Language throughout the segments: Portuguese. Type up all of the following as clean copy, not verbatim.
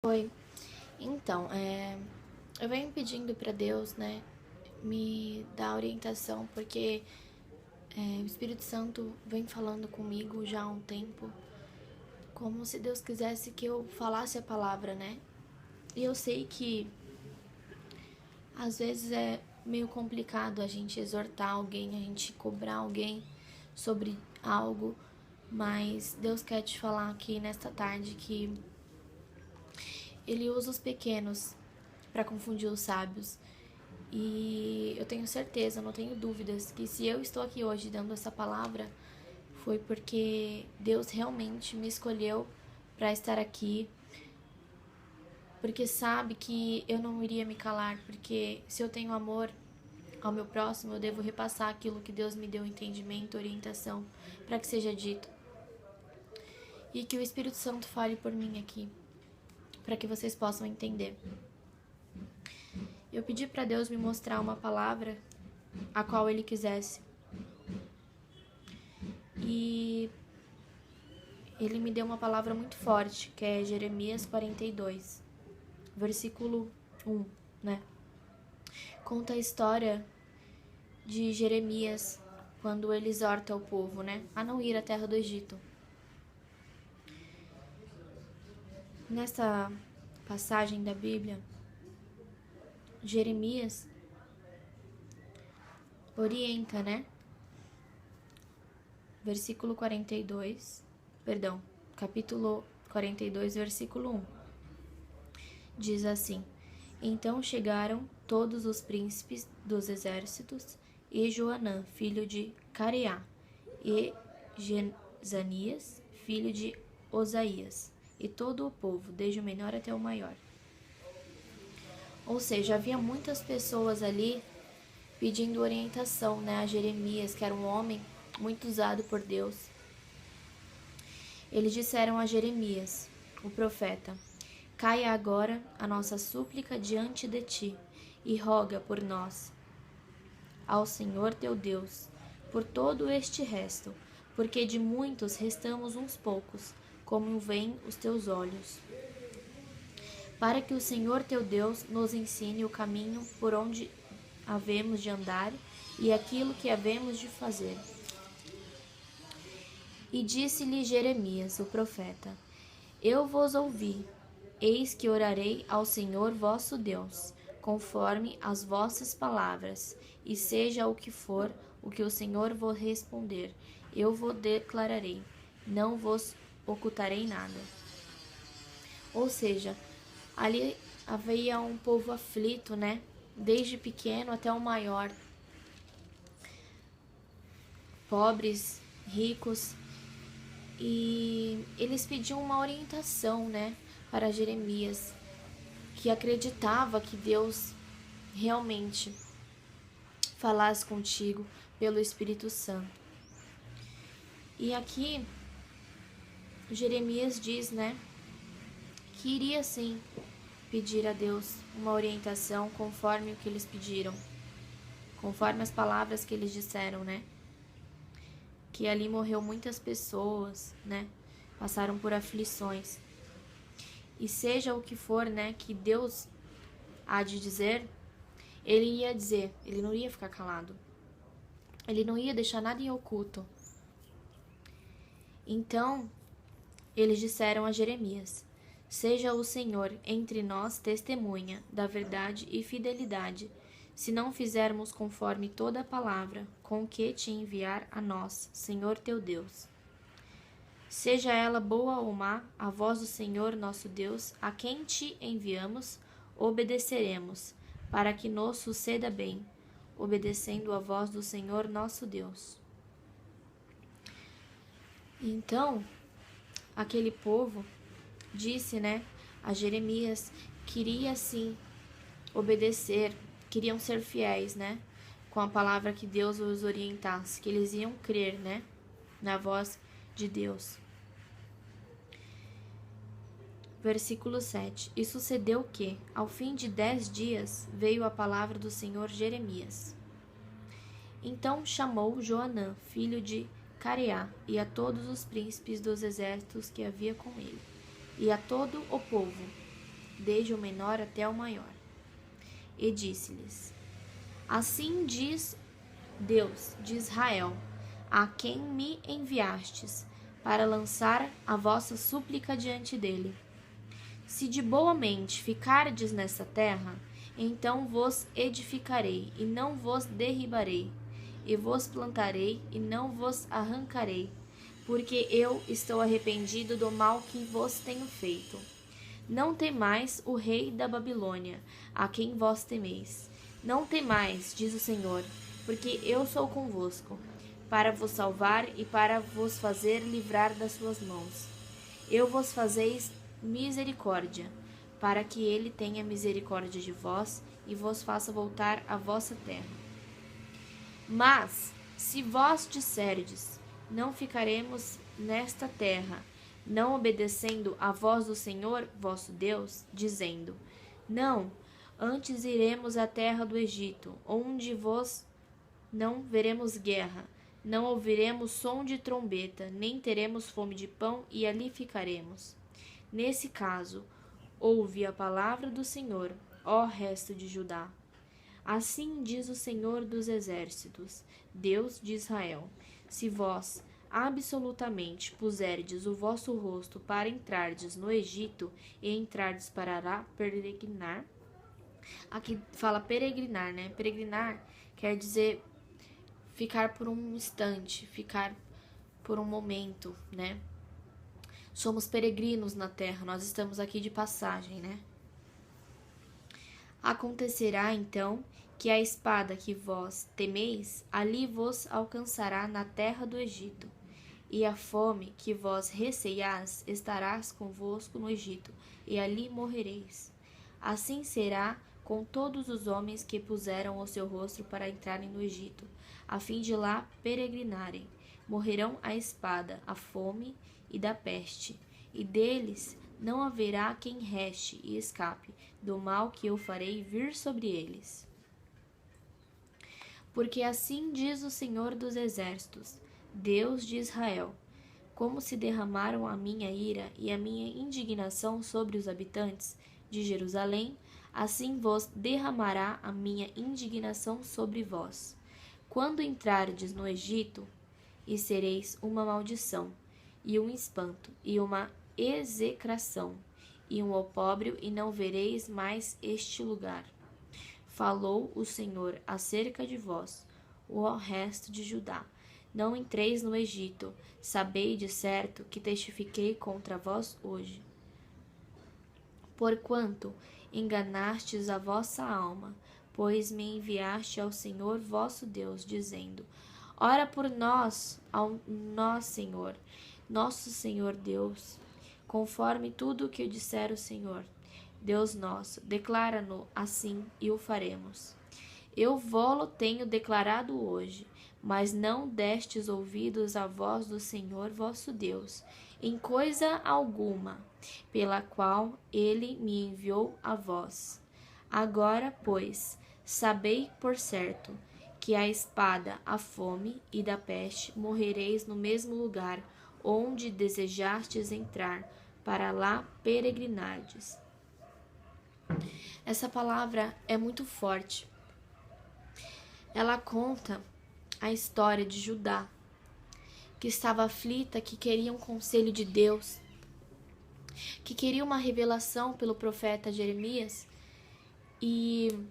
Oi, então, eu venho pedindo para Deus, né, me dar orientação, porque o Espírito Santo vem falando comigo já há um tempo, como se Deus quisesse que eu falasse a palavra, né? E eu sei que às vezes é meio complicado a gente exortar alguém, a gente cobrar alguém sobre algo, mas Deus quer te falar aqui nesta tarde que Ele usa os pequenos para confundir os sábios. E eu tenho certeza, não tenho dúvidas, que se eu estou aqui hoje dando essa palavra, foi porque Deus realmente me escolheu para estar aqui, porque sabe que eu não iria me calar, porque se eu tenho amor ao meu próximo, eu devo repassar aquilo que Deus me deu entendimento, orientação, para que seja dito. E que o Espírito Santo fale por mim aqui, para que vocês possam entender. Eu pedi para Deus me mostrar uma palavra a qual Ele quisesse. E Ele me deu uma palavra muito forte, que é Jeremias 42, versículo 1, né? Conta a história de Jeremias quando ele exorta o povo, né, a não ir à terra do Egito. Nessa passagem da Bíblia, Jeremias orienta, né? Versículo 42, perdão, capítulo 42, versículo 1. Diz assim: Então chegaram todos os príncipes dos exércitos e Joanã, filho de Careá, e Jezanias, filho de Osaías, e todo o povo, desde o menor até o maior. Ou seja, havia muitas pessoas ali pedindo orientação, né, a Jeremias, que era um homem muito usado por Deus. Eles disseram a Jeremias, o profeta: Caia agora a nossa súplica diante de ti, e roga por nós, ao Senhor teu Deus, por todo este resto, porque de muitos restamos uns poucos, como veem os teus olhos. Para que o Senhor teu Deus nos ensine o caminho por onde havemos de andar e aquilo que havemos de fazer. E disse-lhe Jeremias, o profeta: Eu vos ouvi, eis que orarei ao Senhor vosso Deus, conforme as vossas palavras, e seja o que for o que o Senhor vos responder, eu vos declararei, não vos ocultarei nada. Ou seja, ali havia um povo aflito, né? Desde pequeno até o maior, pobres, ricos, e eles pediam uma orientação, né, para Jeremias, que acreditava que Deus realmente falasse contigo pelo Espírito Santo. E aqui Jeremias diz, né, que iria sim pedir a Deus uma orientação conforme o que eles pediram, conforme as palavras que eles disseram, né? Que ali morreu muitas pessoas, né? Passaram por aflições. E seja o que for, né, que Deus há de dizer, ele ia dizer, ele não ia ficar calado. Ele não ia deixar nada em oculto. Então, eles disseram a Jeremias: Seja o Senhor entre nós testemunha da verdade e fidelidade, se não fizermos conforme toda a palavra com que te enviar a nós, Senhor teu Deus. Seja ela boa ou má, a voz do Senhor nosso Deus, a quem te enviamos, obedeceremos, para que nos suceda bem, obedecendo a voz do Senhor nosso Deus. Então, aquele povo disse, né, a Jeremias, queria sim obedecer, queriam ser fiéis, né, com a palavra que Deus os orientasse, que eles iam crer, né, na voz de Deus. Versículo 7. E sucedeu que, ao fim de 10 dias, veio a palavra do Senhor Jeremias. Então chamou Joanã, filho de Careá, e a todos os príncipes dos exércitos que havia com ele, e a todo o povo, desde o menor até o maior. E disse-lhes: Assim diz Deus de Israel, a quem me enviastes, para lançar a vossa súplica diante dele. Se de boa mente ficardes nessa terra, então vos edificarei, e não vos derribarei, e vos plantarei, e não vos arrancarei, porque eu estou arrependido do mal que vos tenho feito. Não temais o rei da Babilônia, a quem vós temeis. Não temais, diz o Senhor, porque eu sou convosco, para vos salvar e para vos fazer livrar das suas mãos. Eu vos fazeis misericórdia, para que ele tenha misericórdia de vós e vos faça voltar à vossa terra. Mas, se vós disserdes, não ficaremos nesta terra, não obedecendo à voz do Senhor, vosso Deus, dizendo: Não, antes iremos à terra do Egito, onde vos não veremos guerra, não ouviremos som de trombeta, nem teremos fome de pão, e ali ficaremos. Nesse caso, ouve a palavra do Senhor, ó resto de Judá. Assim diz o Senhor dos Exércitos, Deus de Israel: se vós absolutamente puserdes o vosso rosto para entrardes no Egito e entrardes para lá peregrinar. Aqui fala peregrinar, né? Peregrinar quer dizer ficar por um instante, ficar por um momento, né? Somos peregrinos na terra, nós estamos aqui de passagem, né? Acontecerá então que a espada que vós temeis ali vos alcançará na terra do Egito, e a fome que vós receiais estarás convosco no Egito, e ali morrereis. Assim será com todos os homens que puseram o seu rosto para entrarem no Egito, a fim de lá peregrinarem. Morrerão a espada, a fome e da peste, e deles não haverá quem reste e escape do mal que eu farei vir sobre eles. Porque assim diz o Senhor dos Exércitos, Deus de Israel: como se derramaram a minha ira e a minha indignação sobre os habitantes de Jerusalém, assim vos derramará a minha indignação sobre vós. Quando entrardes no Egito, e sereis uma maldição, e um espanto, e uma execração, e um opróbrio, e não vereis mais este lugar. Falou o Senhor acerca de vós, o resto de Judá: não entreis no Egito, sabei de certo que testifiquei contra vós hoje. Porquanto enganastes a vossa alma, pois me enviaste ao Senhor vosso Deus, dizendo: ora por nós, ao nós, Senhor, nosso Senhor Deus, conforme tudo o que disser o Senhor, Deus nosso, declara-no assim e o faremos. Eu vô-lo tenho declarado hoje, mas não destes ouvidos à voz do Senhor vosso Deus, em coisa alguma, pela qual ele me enviou a vós. Agora, pois, sabei por certo que a espada, a fome e da peste morrereis no mesmo lugar onde desejastes entrar, para lá peregrinardes. Essa palavra é muito forte. Ela conta a história de Judá, que estava aflita, que queria um conselho de Deus, que queria uma revelação pelo profeta Jeremias, e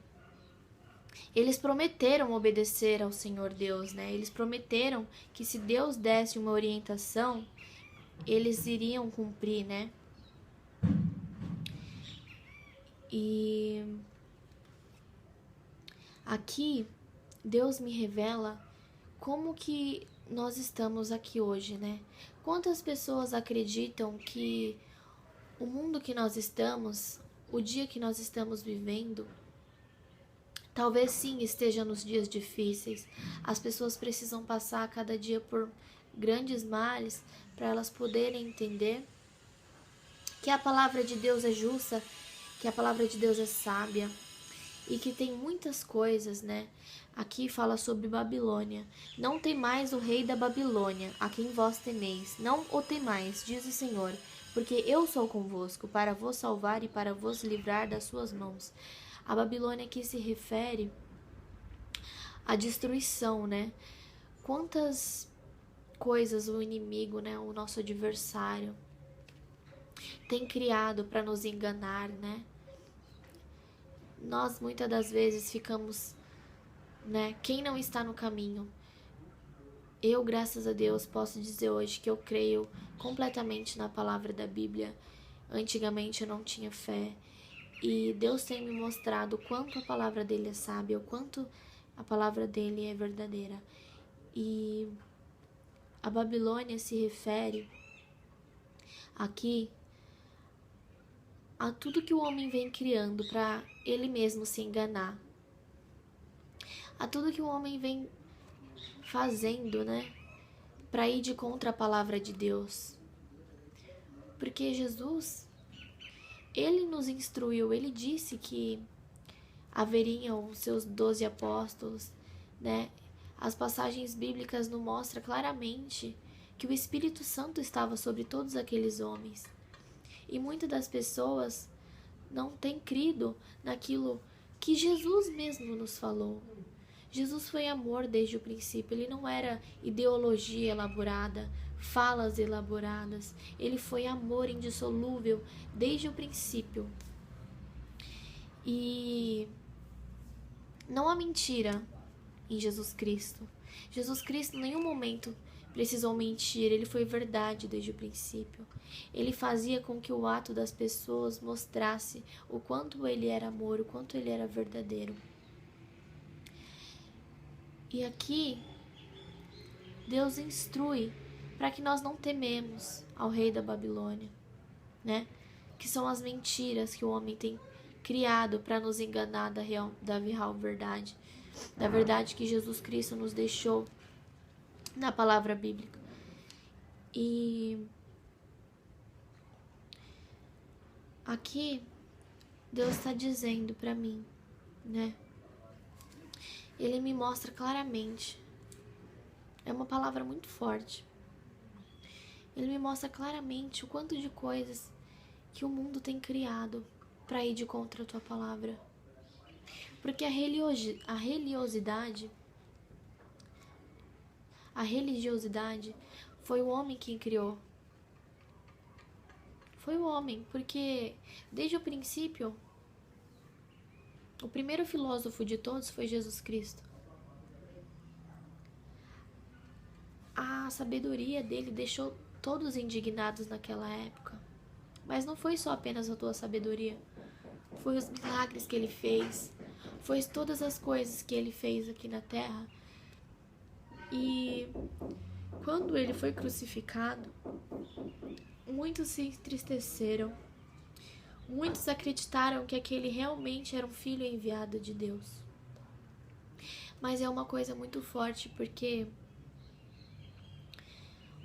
eles prometeram obedecer ao Senhor Deus, né? Eles prometeram que se Deus desse uma orientação, eles iriam cumprir, né? E aqui Deus me revela como que nós estamos aqui hoje, né? Quantas pessoas acreditam que o mundo que nós estamos, o dia que nós estamos vivendo, talvez sim esteja nos dias difíceis. As pessoas precisam passar cada dia por grandes males para elas poderem entender que a palavra de Deus é justa, que a palavra de Deus é sábia e que tem muitas coisas, né? Aqui fala sobre Babilônia. Não temais o rei da Babilônia, a quem vós temeis. Não o temais, diz o Senhor, porque eu sou convosco para vos salvar e para vos livrar das suas mãos. A Babilônia aqui se refere à destruição, né? Quantas coisas o inimigo, né, o nosso adversário, tem criado para nos enganar, né? Nós muitas das vezes ficamos, né? Quem não está no caminho? Eu, graças a Deus, posso dizer hoje que eu creio completamente na palavra da Bíblia. Antigamente eu não tinha fé. E Deus tem me mostrado o quanto a palavra dele é sábia, o quanto a palavra dele é verdadeira. E a Babilônia se refere aqui a tudo que o homem vem criando para ele mesmo se enganar. A tudo que o homem vem fazendo, né, para ir de contra a palavra de Deus. Porque Jesus, ele nos instruiu, ele disse que haveriam os seus 12 apóstolos, né? As passagens bíblicas nos mostram claramente que o Espírito Santo estava sobre todos aqueles homens. E muitas das pessoas não têm crido naquilo que Jesus mesmo nos falou. Jesus foi amor desde o princípio, ele não era ideologia elaborada, falas elaboradas, ele foi amor indissolúvel desde o princípio. E não há mentira em Jesus Cristo. Jesus Cristo em nenhum momento precisou mentir, ele foi verdade desde o princípio. Ele fazia com que o ato das pessoas mostrasse o quanto ele era amor, o quanto ele era verdadeiro. E aqui, Deus instrui para que nós não tememos ao rei da Babilônia, né? Que são as mentiras que o homem tem criado para nos enganar da real verdade, da verdade que Jesus Cristo nos deixou na palavra bíblica. E aqui, Deus está dizendo para mim, né? Ele me mostra claramente. É uma palavra muito forte. Ele me mostra claramente o quanto de coisas que o mundo tem criado para ir de contra a tua palavra. Porque a religiosidade foi o homem quem criou. Foi o homem, porque desde o princípio, o primeiro filósofo de todos foi Jesus Cristo. A sabedoria dele deixou todos indignados naquela época. Mas não foi só apenas a tua sabedoria. Foi os milagres que ele fez. Foi todas as coisas que ele fez aqui na terra. E quando ele foi crucificado, muitos se entristeceram. Muitos acreditaram que aquele realmente era um filho enviado de Deus. Mas é uma coisa muito forte, porque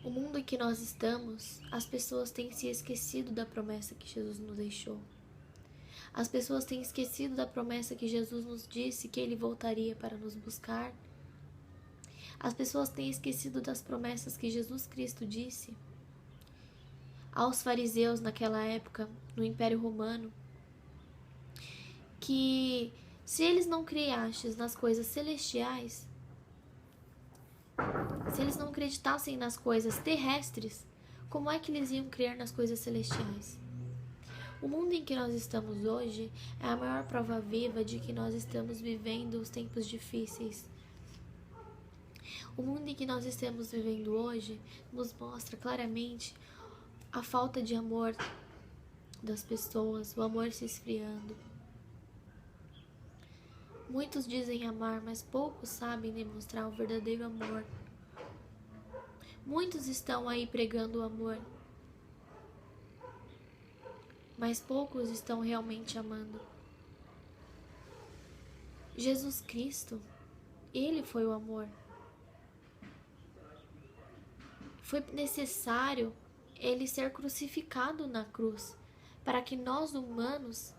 o mundo em que nós estamos, as pessoas têm se esquecido da promessa que Jesus nos deixou. As pessoas têm esquecido da promessa que Jesus nos disse que ele voltaria para nos buscar. As pessoas têm esquecido das promessas que Jesus Cristo disse aos fariseus naquela época, no Império Romano, que se eles não criassem nas coisas celestiais, se eles não acreditassem nas coisas terrestres, como é que eles iam crer nas coisas celestiais? O mundo em que nós estamos hoje é a maior prova viva de que nós estamos vivendo os tempos difíceis. O mundo em que nós estamos vivendo hoje nos mostra claramente a falta de amor das pessoas, o amor se esfriando. Muitos dizem amar, mas poucos sabem demonstrar o verdadeiro amor. Muitos estão aí pregando o amor, mas poucos estão realmente amando. Jesus Cristo, ele foi o amor. Foi necessário ele ser crucificado na cruz para que nós humanos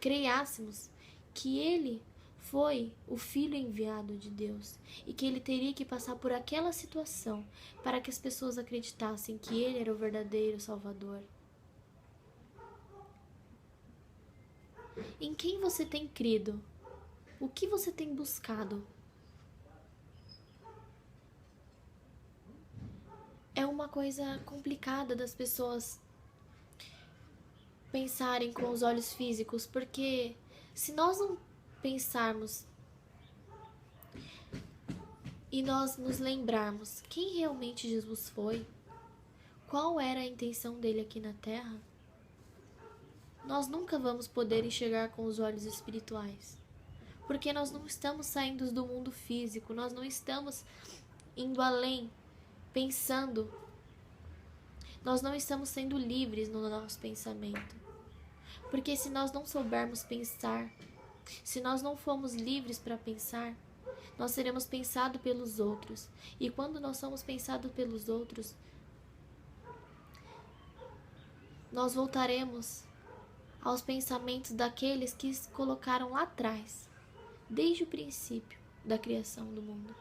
creiássemos que ele foi o Filho enviado de Deus e que ele teria que passar por aquela situação para que as pessoas acreditassem que ele era o verdadeiro Salvador. Em quem você tem crido? O que você tem buscado? É uma coisa complicada das pessoas pensarem com os olhos físicos, porque se nós não pensarmos e nós nos lembrarmos quem realmente Jesus foi, qual era a intenção dele aqui na Terra, nós nunca vamos poder enxergar com os olhos espirituais. Porque nós não estamos saindo do mundo físico, nós não estamos indo além, pensando. Nós não estamos sendo livres no nosso pensamento. Porque se nós não soubermos pensar, se nós não formos livres para pensar, nós seremos pensados pelos outros. E quando nós somos pensados pelos outros, nós voltaremos aos pensamentos daqueles que se colocaram lá atrás, desde o princípio da criação do mundo.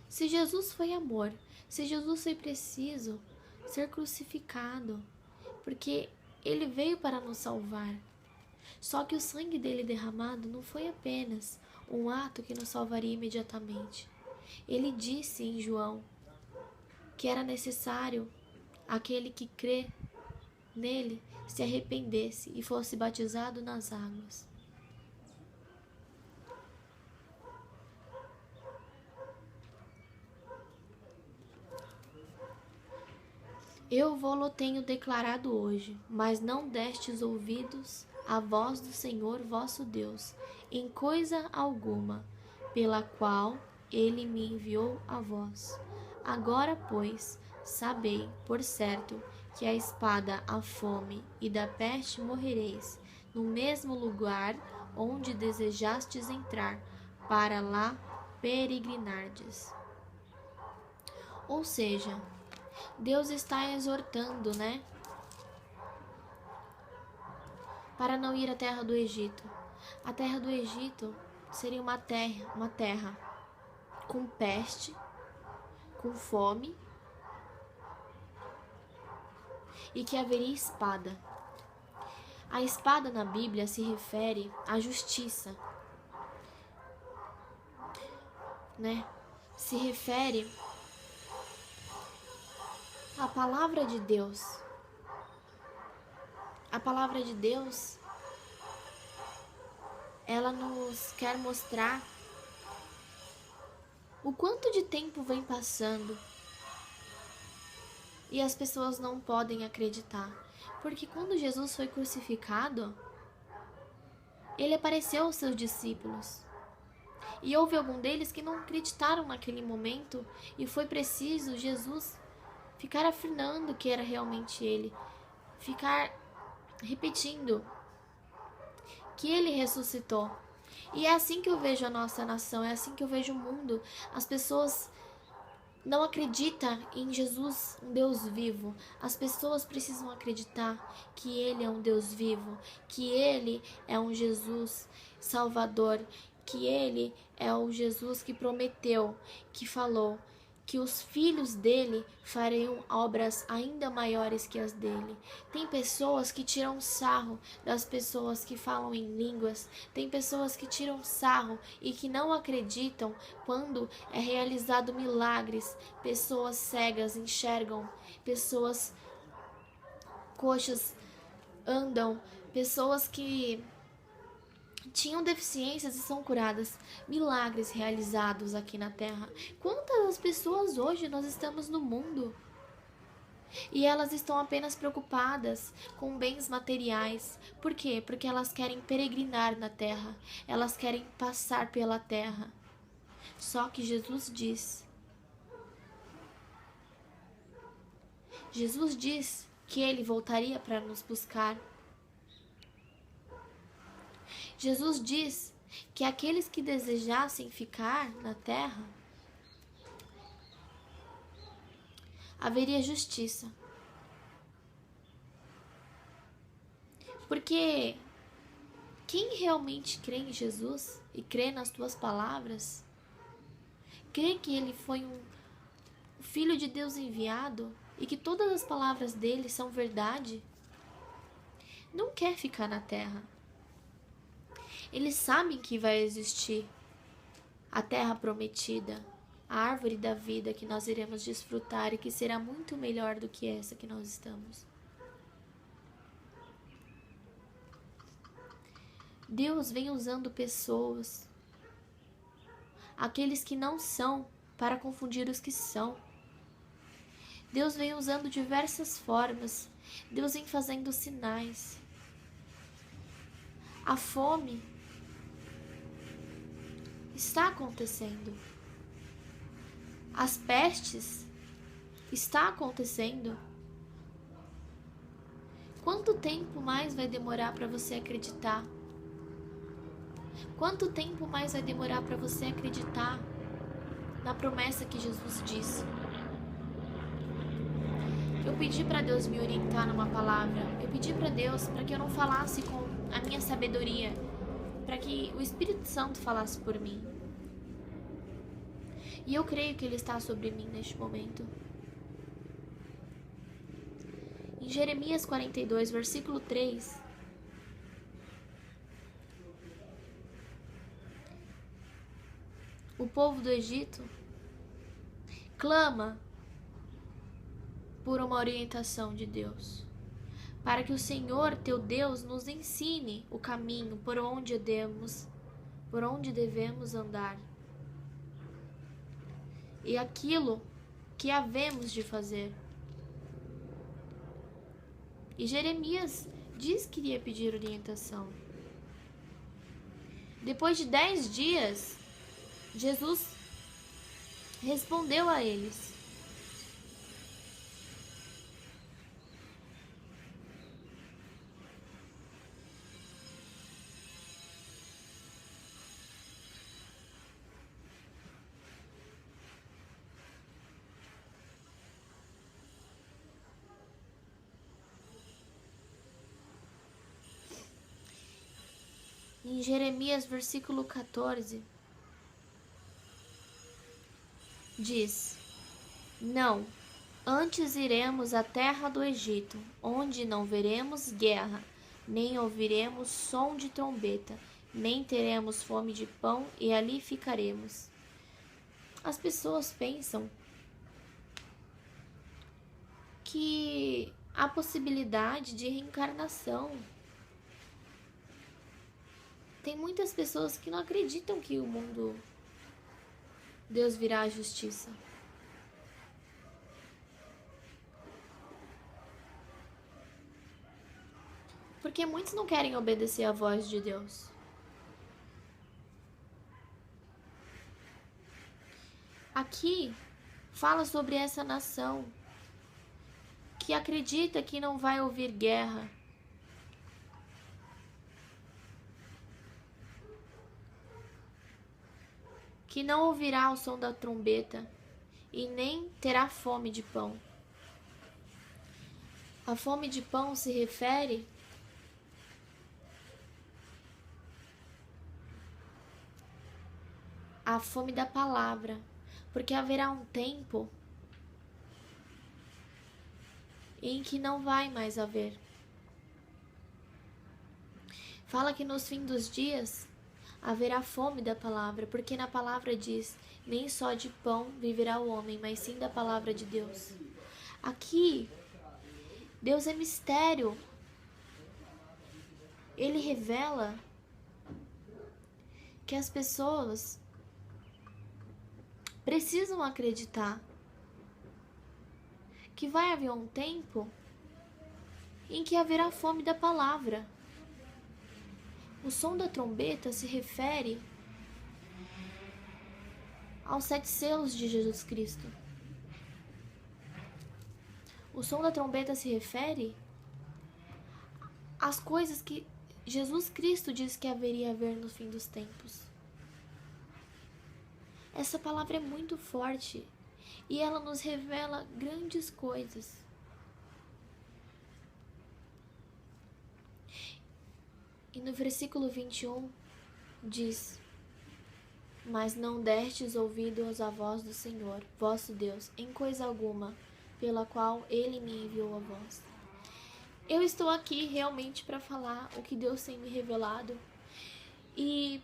Se Jesus foi amor, se Jesus foi preciso ser crucificado, porque ele veio para nos salvar. Só que o sangue dele derramado não foi apenas um ato que nos salvaria imediatamente. Ele disse em João que era necessário aquele que crê nele se arrependesse e fosse batizado nas águas. Eu vô-lo tenho declarado hoje, mas não destes ouvidos à voz do Senhor vosso Deus, em coisa alguma, pela qual ele me enviou a vós. Agora, pois, sabei, por certo, que a espada, a fome e da peste morrereis, no mesmo lugar onde desejastes entrar, para lá peregrinardes. Ou seja, Deus está exortando, para não ir à terra do Egito. A terra do Egito seria uma terra com peste, com fome e que haveria espada. A espada na Bíblia se refere à justiça, Se refere à palavra de Deus. A palavra de Deus, ela nos quer mostrar o quanto de tempo vem passando e as pessoas não podem acreditar. Porque quando Jesus foi crucificado, ele apareceu aos seus discípulos. E houve algum deles que não acreditaram naquele momento e foi preciso Jesus ficar afirmando que era realmente ele, ficar repetindo que ele ressuscitou. E é assim que eu vejo a nossa nação, é assim que eu vejo o mundo. As pessoas não acreditam em Jesus, um Deus vivo. As pessoas precisam acreditar que ele é um Deus vivo, que ele é um Jesus Salvador, que ele é o Jesus que prometeu, que falou que os filhos dele fariam obras ainda maiores que as dele. Tem pessoas que tiram sarro das pessoas que falam em línguas, tem pessoas que tiram sarro e que não acreditam quando é realizado milagres. Pessoas cegas enxergam, pessoas coxas andam, pessoas que tinham deficiências e são curadas, milagres realizados aqui na Terra. Quantas pessoas hoje nós estamos no mundo e elas estão apenas preocupadas com bens materiais? Por quê? Porque elas querem peregrinar na Terra, elas querem passar pela Terra. Só que Jesus diz que ele voltaria para nos buscar. Jesus diz que aqueles que desejassem ficar na terra, haveria justiça. Porque quem realmente crê em Jesus e crê nas tuas palavras, crê que ele foi um Filho de Deus enviado e que todas as palavras dele são verdade, não quer ficar na terra. Eles sabem que vai existir a terra prometida, a árvore da vida que nós iremos desfrutar e que será muito melhor do que essa que nós estamos. Deus vem usando pessoas, aqueles que não são, para confundir os que são. Deus vem usando diversas formas. Deus vem fazendo sinais. A fome está acontecendo. As pestes está acontecendo. Quanto tempo mais vai demorar para você acreditar? Quanto tempo mais vai demorar para você acreditar na promessa que Jesus disse? Eu pedi para Deus me orientar numa palavra. Eu pedi para Deus para que eu não falasse com a minha sabedoria, para que o Espírito Santo falasse por mim. E eu creio que Ele está sobre mim neste momento. Em Jeremias 42, versículo 3, o povo do Egito clama por uma orientação de Deus, para que o Senhor, teu Deus, nos ensine o caminho por onde devemos andar e aquilo que havemos de fazer. E Jeremias diz que iria pedir orientação. Depois de 10 dias, Jesus respondeu a eles. Em Jeremias, versículo 14, diz: Não, antes iremos à terra do Egito, onde não veremos guerra, nem ouviremos som de trombeta, nem teremos fome de pão, e ali ficaremos. As pessoas pensam que há possibilidade de reencarnação. Tem muitas pessoas que não acreditam que o mundo, Deus virá à justiça. Porque muitos não querem obedecer à voz de Deus. Aqui fala sobre essa nação que acredita que não vai ouvir guerra, que não ouvirá o som da trombeta e nem terá fome de pão. A fome de pão se refere à fome da palavra, porque haverá um tempo em que não vai mais haver. Fala que nos fins dos dias haverá fome da palavra, porque na palavra diz: nem só de pão viverá o homem, mas sim da palavra de Deus. Aqui, Deus é mistério. Ele revela que as pessoas precisam acreditar que vai haver um tempo em que haverá fome da palavra. O som da trombeta se refere aos 7 selos de Jesus Cristo. O som da trombeta se refere às coisas que Jesus Cristo disse que haveria a haver no fim dos tempos. Essa palavra é muito forte e ela nos revela grandes coisas. E no versículo 21 diz: Mas não destes ouvidos à voz do Senhor, vosso Deus, em coisa alguma, pela qual Ele me enviou a vós. Eu estou aqui realmente para falar o que Deus tem me revelado. E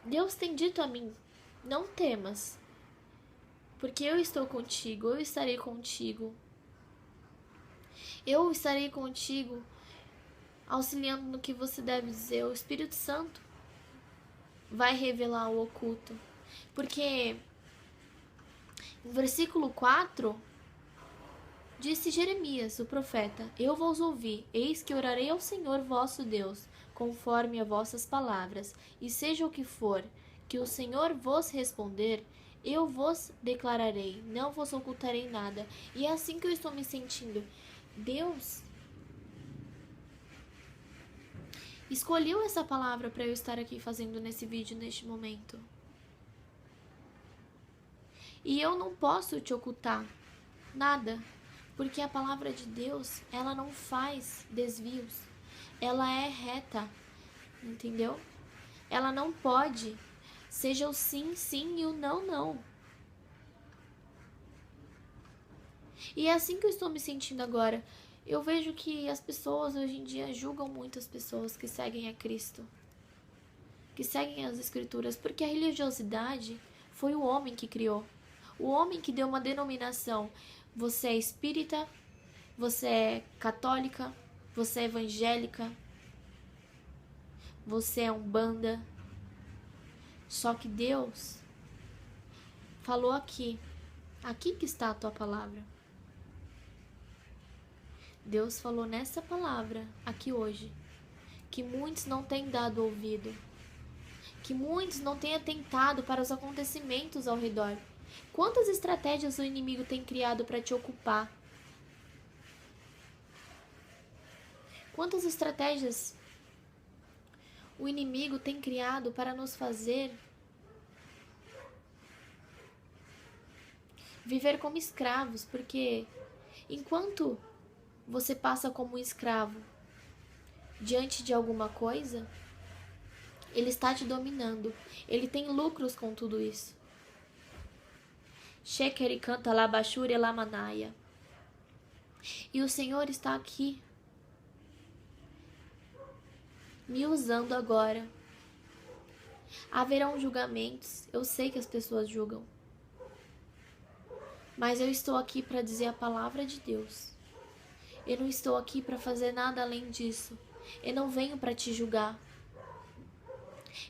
Deus tem dito a mim: não temas, porque eu estou contigo, eu estarei contigo. Eu estarei contigo, auxiliando no que você deve dizer. O Espírito Santo vai revelar o oculto. Porque no versículo 4, disse Jeremias, o profeta: eu vos ouvi, eis que orarei ao Senhor vosso Deus, conforme a vossas palavras, e seja o que for, que o Senhor vos responder, eu vos declararei, não vos ocultarei nada. E é assim que eu estou me sentindo. Deus escolheu essa palavra para eu estar aqui fazendo nesse vídeo, neste momento. E eu não posso te ocultar nada, porque a palavra de Deus, ela não faz desvios. Ela é reta, entendeu? Ela não pode, seja o sim, sim e o não, não. E é assim que eu estou me sentindo agora. Eu vejo que as pessoas hoje em dia julgam muito as pessoas que seguem a Cristo, que seguem as Escrituras, porque a religiosidade foi o homem que criou. O homem que deu uma denominação. Você é espírita, você é católica, você é evangélica, você é umbanda. Só que Deus falou aqui que está a tua palavra. Deus falou nessa palavra aqui hoje, que muitos não têm dado ouvido, que muitos não têm atentado para os acontecimentos ao redor. Quantas estratégias o inimigo tem criado para te ocupar? Quantas estratégias o inimigo tem criado para nos fazer viver como escravos? Porque enquanto você passa como um escravo diante de alguma coisa, ele está te dominando. Ele tem lucros com tudo isso. Shekeri canta labashuri lamanaya. E o Senhor está aqui me usando agora. Haverão julgamentos. Eu sei que as pessoas julgam. Mas eu estou aqui para dizer a palavra de Deus. Eu não estou aqui para fazer nada além disso. Eu não venho para te julgar.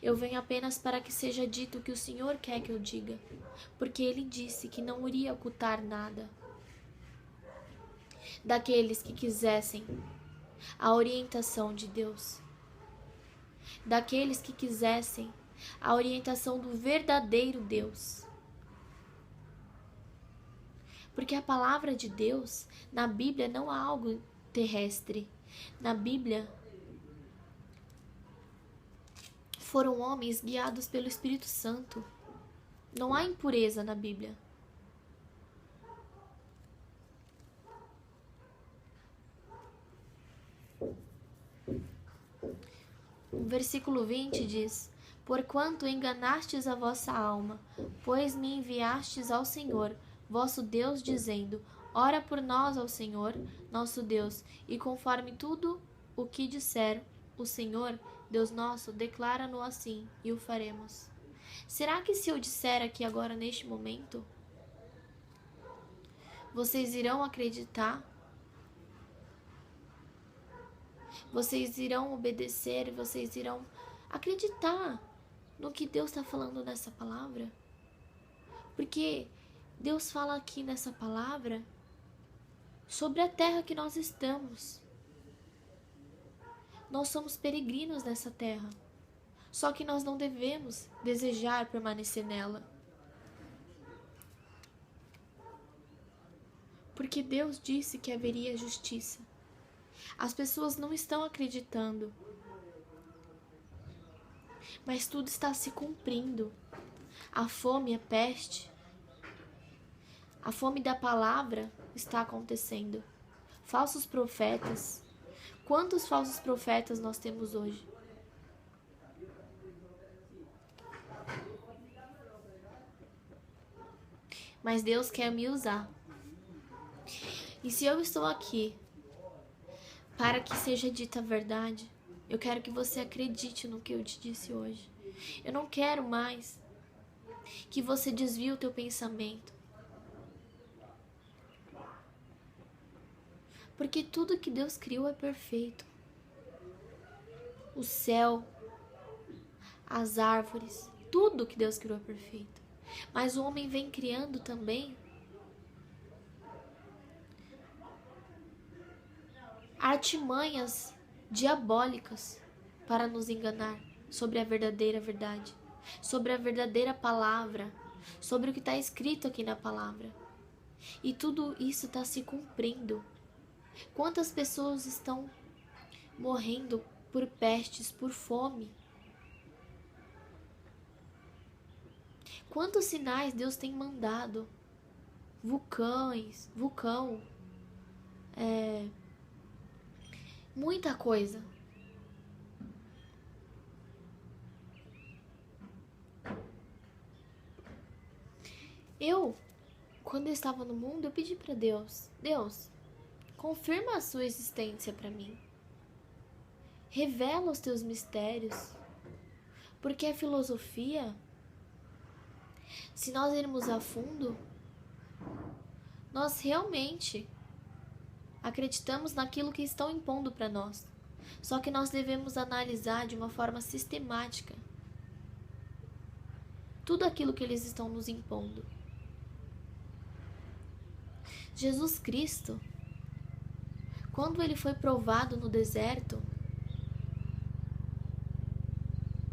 Eu venho apenas para que seja dito o que o Senhor quer que eu diga. Porque Ele disse que não iria ocultar nada. Daqueles que quisessem a orientação de Deus. Daqueles que quisessem a orientação do verdadeiro Deus. Porque a palavra de Deus, na Bíblia, não há algo terrestre. Na Bíblia, foram homens guiados pelo Espírito Santo. Não há impureza na Bíblia. O versículo 20 diz: porquanto enganastes a vossa alma, pois me enviastes ao Senhor, vosso Deus, dizendo: ora por nós ao Senhor, nosso Deus, e conforme tudo o que disser o Senhor, Deus nosso, declara-no assim, e o faremos. Será que se eu disser aqui agora, neste momento, vocês irão acreditar? Vocês irão obedecer, vocês irão acreditar no que Deus está falando nessa palavra? Porque Deus fala aqui nessa palavra sobre a terra que nós estamos. Nós somos peregrinos nessa terra. Só que nós não devemos desejar permanecer nela. Porque Deus disse que haveria justiça. As pessoas não estão acreditando. Mas tudo está se cumprindo. A fome, a peste, a fome da palavra está acontecendo. Falsos profetas. Quantos falsos profetas nós temos hoje? Mas Deus quer me usar. E se eu estou aqui para que seja dita a verdade. Eu quero que você acredite no que eu te disse hoje. Eu não quero mais que você desvie o teu pensamento. Porque tudo que Deus criou é perfeito. O céu, as árvores, tudo que Deus criou é perfeito. Mas o homem vem criando também artimanhas diabólicas para nos enganar sobre a verdadeira verdade, sobre a verdadeira palavra, sobre o que está escrito aqui na palavra. E tudo isso está se cumprindo. Quantas pessoas estão morrendo por pestes, por fome? Quantos sinais Deus tem mandado? Vulcão, muita coisa. Quando eu estava no mundo, eu pedi para Deus, confirma a sua existência para mim. Revela os teus mistérios. Porque a filosofia, se nós irmos a fundo, nós realmente acreditamos naquilo que estão impondo para nós. Só que nós devemos analisar de uma forma sistemática tudo aquilo que eles estão nos impondo. Jesus Cristo, quando ele foi provado no deserto,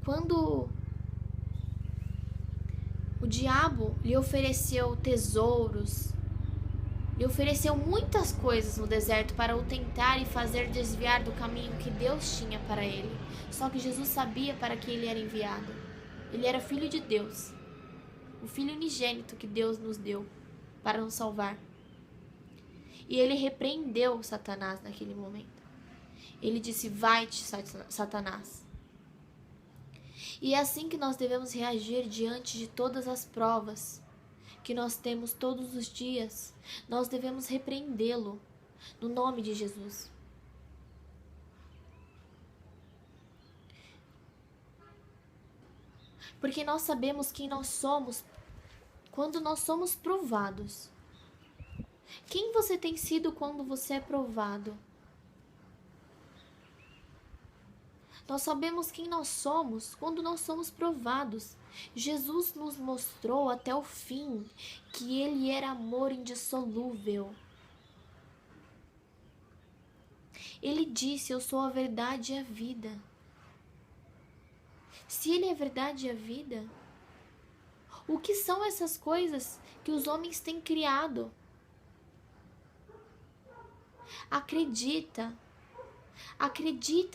quando o diabo lhe ofereceu tesouros, lhe ofereceu muitas coisas no deserto para o tentar e fazer desviar do caminho que Deus tinha para ele. Só que Jesus sabia para que ele era enviado. Ele era filho de Deus, o filho unigênito que Deus nos deu para nos salvar. E ele repreendeu Satanás naquele momento. Ele disse: vai-te, Satanás. E é assim que nós devemos reagir diante de todas as provas que nós temos todos os dias. Nós devemos repreendê-lo no nome de Jesus. Porque nós sabemos quem nós somos quando nós somos provados. Quem você tem sido quando você é provado? Nós sabemos quem nós somos quando nós somos provados. Jesus nos mostrou até o fim que ele era amor indissolúvel. Ele disse: eu sou a verdade e a vida. Se ele é a verdade e a vida, o que são essas coisas que os homens têm criado? Acredita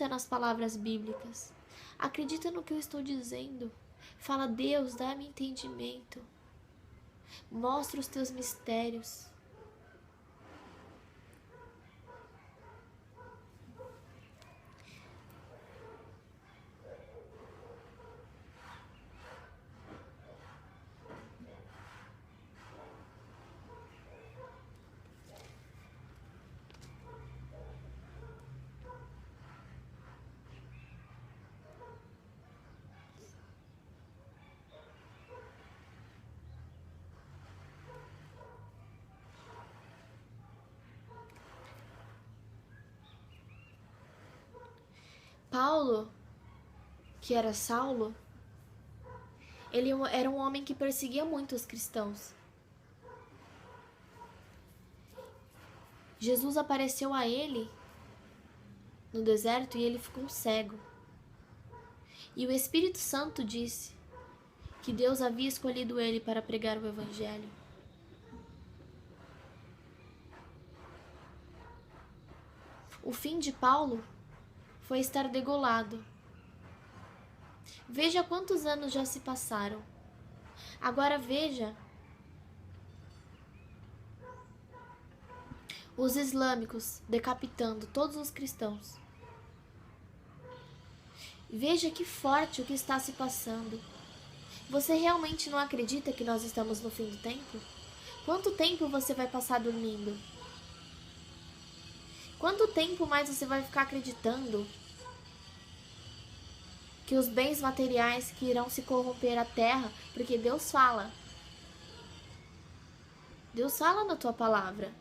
nas palavras bíblicas. Acredita no que eu estou dizendo. Fala: Deus, dá-me entendimento. Mostra os teus mistérios. Paulo, que era Saulo, ele era um homem que perseguia muito os cristãos. Jesus apareceu a ele no deserto e ele ficou cego. E o Espírito Santo disse que Deus havia escolhido ele para pregar o Evangelho. O fim de Paulo foi estar degolado. Veja quantos anos já se passaram. Agora veja os islâmicos decapitando todos os cristãos. Veja que forte o que está se passando. Você realmente não acredita que nós estamos no fim do tempo? Quanto tempo você vai passar dormindo? Quanto tempo mais você vai ficar acreditando que os bens materiais que irão se corromper a terra? Porque Deus fala. Deus fala na tua palavra.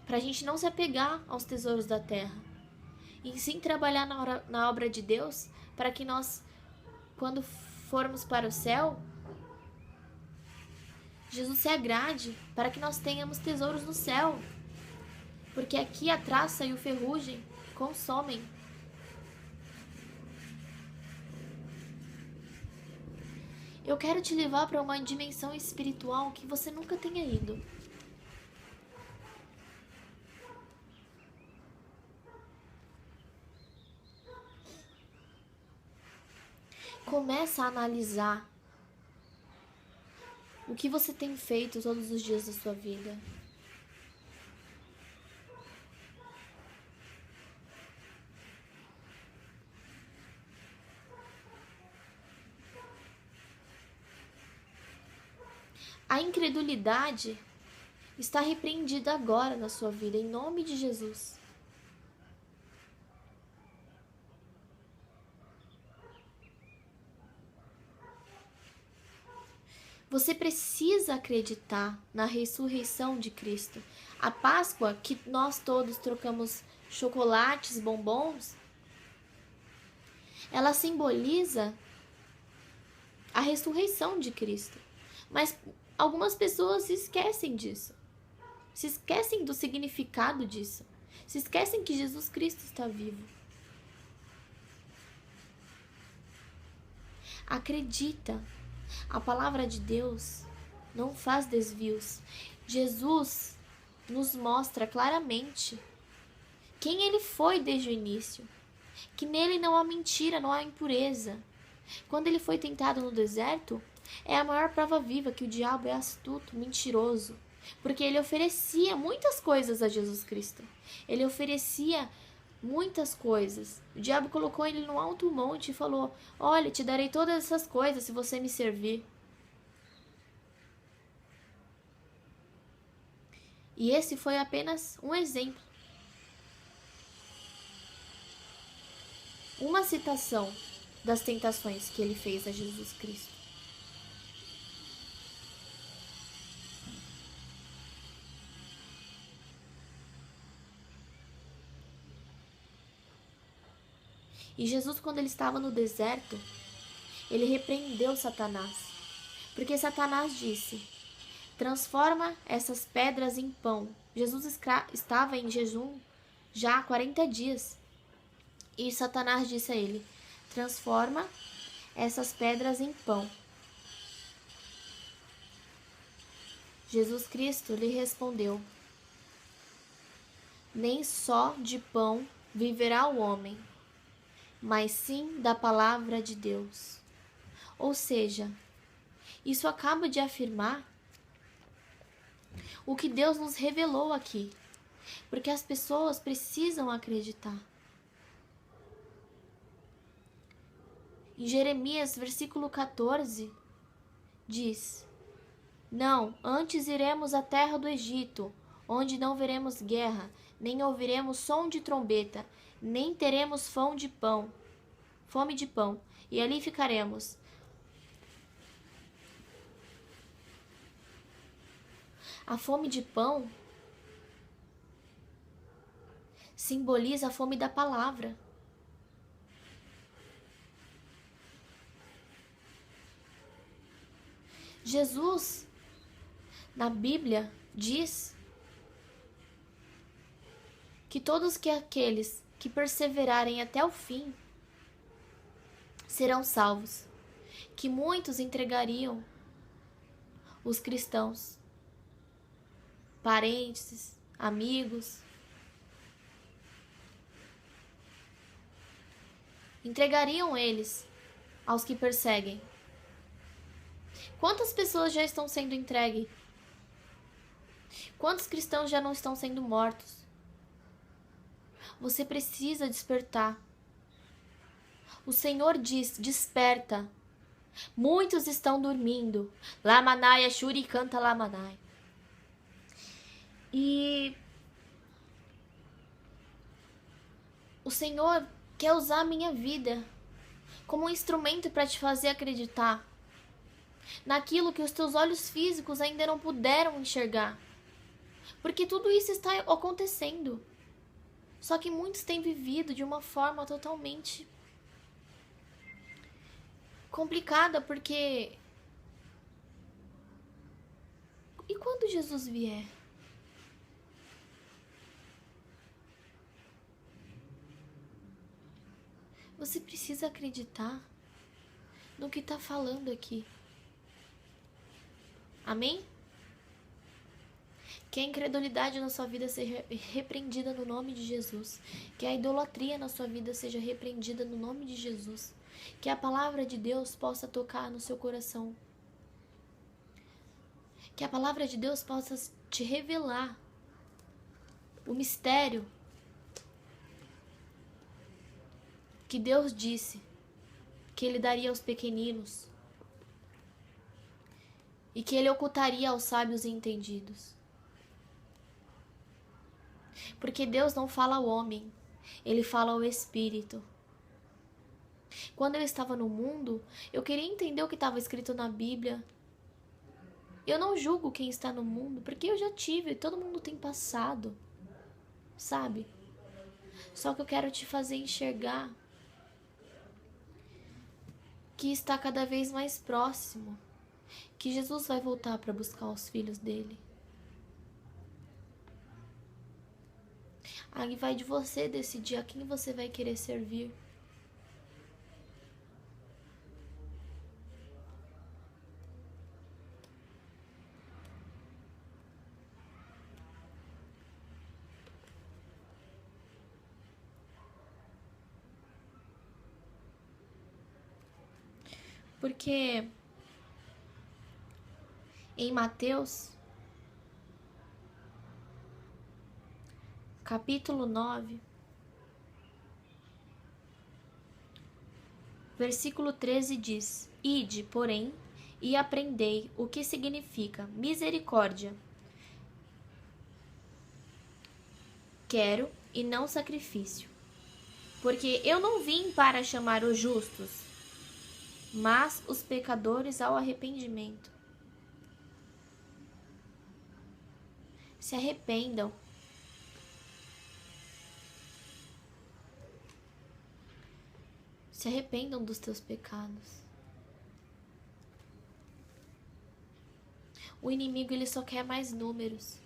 Pra gente não se apegar aos tesouros da terra. E sim trabalhar na obra de Deus, para que nós, quando formos para o céu, Jesus se agrade, para que nós tenhamos tesouros no céu. Porque aqui a traça e o ferrugem consomem. Eu quero te levar para uma dimensão espiritual que você nunca tenha ido. Começa a analisar o que você tem feito todos os dias da sua vida. A incredulidade está repreendida agora na sua vida, em nome de Jesus. Você precisa acreditar na ressurreição de Cristo. A Páscoa, que nós todos trocamos chocolates, bombons, ela simboliza a ressurreição de Cristo. Mas algumas pessoas se esquecem disso. Se esquecem do significado disso. Se esquecem que Jesus Cristo está vivo. Acredita. A palavra de Deus não faz desvios. Jesus nos mostra claramente quem ele foi desde o início. Que nele não há mentira, não há impureza. Quando ele foi tentado no deserto, é a maior prova viva que o diabo é astuto, mentiroso. Porque ele oferecia muitas coisas a Jesus Cristo. Ele oferecia muitas coisas. O diabo colocou ele num alto monte e falou: olha, te darei todas essas coisas se você me servir. E esse foi apenas um exemplo. Uma citação das tentações que ele fez a Jesus Cristo. E Jesus, quando ele estava no deserto, ele repreendeu Satanás. Porque Satanás disse: transforma essas pedras em pão. Jesus estava em jejum já há 40 dias. E Satanás disse a ele: transforma essas pedras em pão. Jesus Cristo lhe respondeu: nem só de pão viverá o homem, mas sim da palavra de Deus. Ou seja, isso acaba de afirmar o que Deus nos revelou aqui, porque as pessoas precisam acreditar. Em Jeremias, versículo 14, diz: não, antes iremos à terra do Egito, onde não veremos guerra, nem ouviremos som de trombeta, nem teremos fome de pão, e ali ficaremos. A fome de pão simboliza a fome da palavra. Jesus, na Bíblia, diz que todos aqueles que perseverarem até o fim serão salvos, que muitos entregariam os cristãos, parentes, amigos, entregariam eles aos que perseguem. Quantas pessoas já estão sendo entregues? Quantos cristãos já não estão sendo mortos? Você precisa despertar. O Senhor diz: desperta. Muitos estão dormindo. Lamanai, Ashuri canta Lamanai. E o Senhor quer usar a minha vida como um instrumento para te fazer acreditar naquilo que os teus olhos físicos ainda não puderam enxergar. Porque tudo isso está acontecendo. Só que muitos têm vivido de uma forma totalmente complicada, porque... E quando Jesus vier? Você precisa acreditar no que está falando aqui. Amém? Que a incredulidade na sua vida seja repreendida no nome de Jesus. Que a idolatria na sua vida seja repreendida no nome de Jesus. Que a palavra de Deus possa tocar no seu coração. Que a palavra de Deus possa te revelar o mistério que Deus disse que Ele daria aos pequeninos e que Ele ocultaria aos sábios e entendidos. Porque Deus não fala ao homem, Ele fala ao Espírito. Quando eu estava no mundo, eu queria entender o que estava escrito na Bíblia. Eu não julgo quem está no mundo, porque eu já tive, todo mundo tem passado, sabe? Só que eu quero te fazer enxergar que está cada vez mais próximo, que Jesus vai voltar para buscar os filhos dele. Aí vai de você decidir a quem você vai querer servir. Porque em Mateus, capítulo 9, versículo 13 diz: Ide, porém, e aprendei o que significa misericórdia. Quero e não sacrifício. Porque eu não vim para chamar os justos, mas os pecadores ao arrependimento. Se arrependam. Se arrependam dos teus pecados. O inimigo, ele só quer mais números.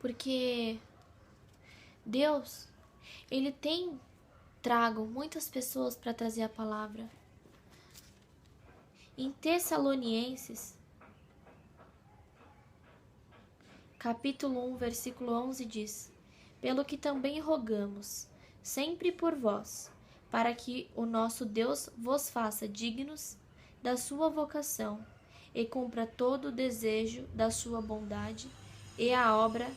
Porque Deus, ele tem trago muitas pessoas para trazer a palavra. Em Tessalonienses, capítulo 1, versículo 11 diz: Pelo que também rogamos, sempre por vós, para que o nosso Deus vos faça dignos da sua vocação e cumpra todo o desejo da sua bondade e a obra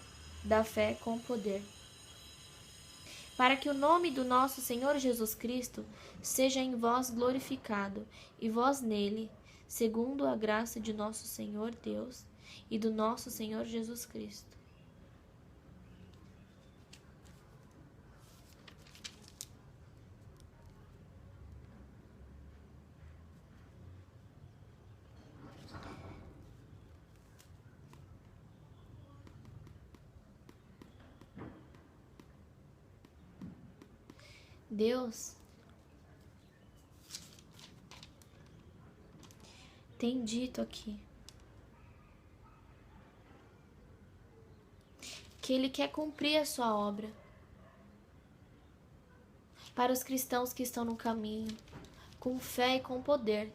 da fé com poder. Para que o nome do nosso Senhor Jesus Cristo seja em vós glorificado, e vós nele, segundo a graça de nosso Senhor Deus e do nosso Senhor Jesus Cristo. Deus tem dito aqui que Ele quer cumprir a sua obra para os cristãos que estão no caminho, com fé e com poder.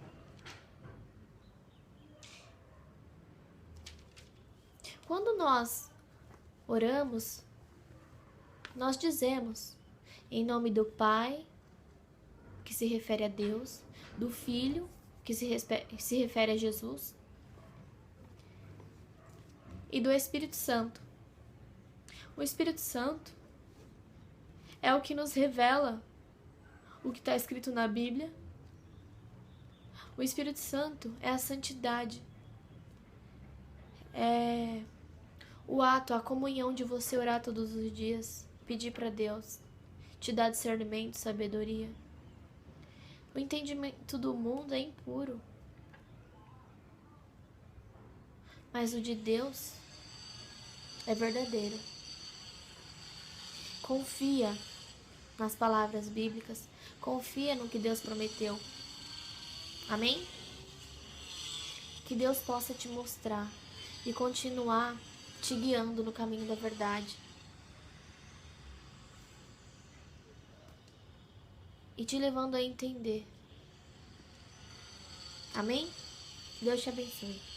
Quando nós oramos, nós dizemos em nome do Pai, que se refere a Deus, do Filho, que se refere a Jesus, e do Espírito Santo. O Espírito Santo, é o que nos revela o que está escrito na Bíblia. O Espírito Santo é a santidade. É o ato, a comunhão de você orar todos os dias, pedir para Deus te dar discernimento, sabedoria. O entendimento do mundo é impuro, mas o de Deus é verdadeiro. Confia nas palavras bíblicas, confia no que Deus prometeu. Amém? Que Deus possa te mostrar e continuar te guiando no caminho da verdade. E te levando a entender. Amém? Deus te abençoe.